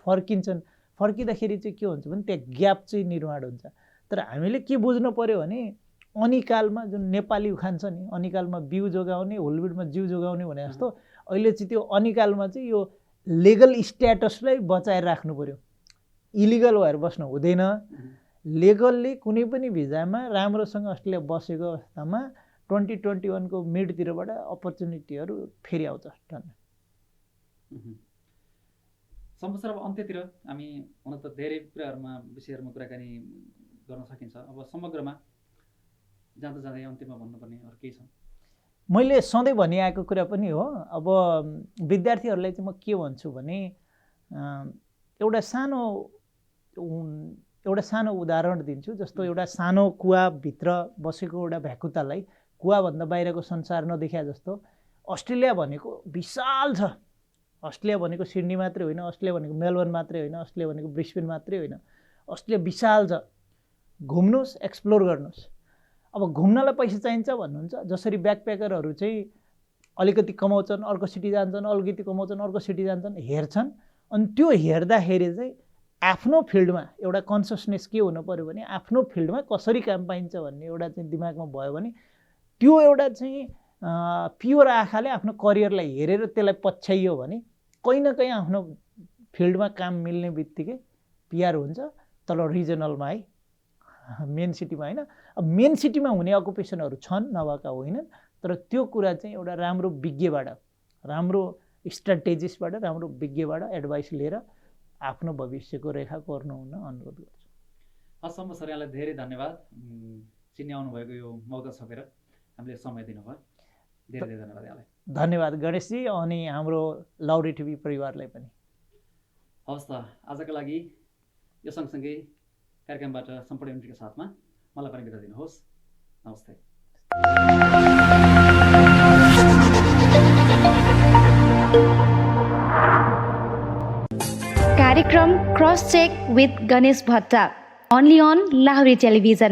फर्किँदाखेरि चाहिँ के हुन्छ भने त्यहाँ ग्याप चाहिँ निर्माण हुन्छ। तर हामीले के बुझ्नु पऱ्यो भने अनिकालमा जुन नेपाली उखान छ नि, अनिकालमा बिउ जोगाउने होलबिडमा जिउ जोगाउने भने जस्तो अहिले चाहिँ त्यो अनिकालमा चाहिँ यो लेगल स्ट्याटसलाई बचाएर राख्नु पऱ्यो। इलिगल भएर बस्नु हुँदैन, लिगल्ली कुनै पनि भिजामा राम्रोसँग अस्ट्रेलिया बसेको अवस्थामा 2021 को मिडतिरबाट अपर्च्युनिटीहरू फेरि आउँछ टन्न। सम्भवतः अब अन्त्यतिर हामी हुन त धेरै कुराहरूमा विषयहरूमा कुराकानी गर्न सकिन्छ। अब समग्रमा जाँदा जाँदै अन्त्यमा भन्नुपर्ने अरू केही छ? मैले सधैँ भनिआएको कुरा पनि हो। अब विद्यार्थीहरूलाई चाहिँ म के भन्छु भने एउटा सानो उदाहरण दिन्छु। जस्तो एउटा सानो कुवाभित्र बसेको एउटा भ्याकुतालाई कुवाभन्दा बाहिरको संसार नदेखा जस्तो अस्ट्रेलिया भनेको विशाल छ। अस्ट्रेलिया भनेको सिडनी मात्रै होइन, अस्ट्रेलिया भनेको मेलबर्न मात्रै होइन, अस्ट्रेलिया भनेको ब्रिस्बेन मात्रै होइन, अस्ट्रेलिया विशाल छ। घुम्नुहोस्, एक्सप्लोर गर्नुहोस्। अब घुम्नलाई पैसा चाहिन्छ भन्नुहुन्छ, जसरी ब्याकप्याकरहरू चाहिँ अलिकति कमाउँछन्, अर्को सिटी जान्छन्, अलिकति कमाउँछन्, अर्को सिटी जान्छन्, हेर्छन्। अनि त्यो हेर्दाखेरि चाहिँ आफ्नो फिल्डमा एउटा कन्सियसनेस के हुनु पऱ्यो भने आफ्नो फिल्डमा कसरी काम पाइन्छ भन्ने एउटा चाहिँ दिमागमा भयो भने त्यो एउटा चाहिँ प्योर आँखाले आफ्नो करियरलाई हेरेर त्यसलाई पछ्याइयो भने कहीँ न कहीँ आफ्नो फिल्डमा काम मिल्ने बित्तिकै पिआर हुन्छ। तर रिजनलमा है, मेन सिटीमा होइन। अब मेन सिटीमा हुने अकुपेसनहरू छन्, नभएका होइनन्। तर त्यो कुरा चाहिँ एउटा राम्रो विज्ञबाट, राम्रो स्ट्राटेजिस्टबाट, राम्रो विज्ञबाट एडभाइस लिएर आफ्नो भविष्यको रेखा कोर्नु हुन अनुरोध गर्छु। हस् सर, यहाँलाई धेरै धन्यवाद। चिन्ने आउनुभएको यो मौका छपेर हामीले समय दिनुभयो, धेरै धेरै धन्यवाद यहाँलाई। धन्यवाद गणेशजी, अनि हाम्रो लाउरी टिभी परिवारलाई पनि। हवस् त, आजका लागि यो सँगसँगै कार्यक्रमबाट सम्पूर्ण युनिटको साथमा मलाई पनि बिदा दिनुहोस्। नमस्ते। कार्यक्रम cross check with Ganesh Bhatt, only on Lahuri television.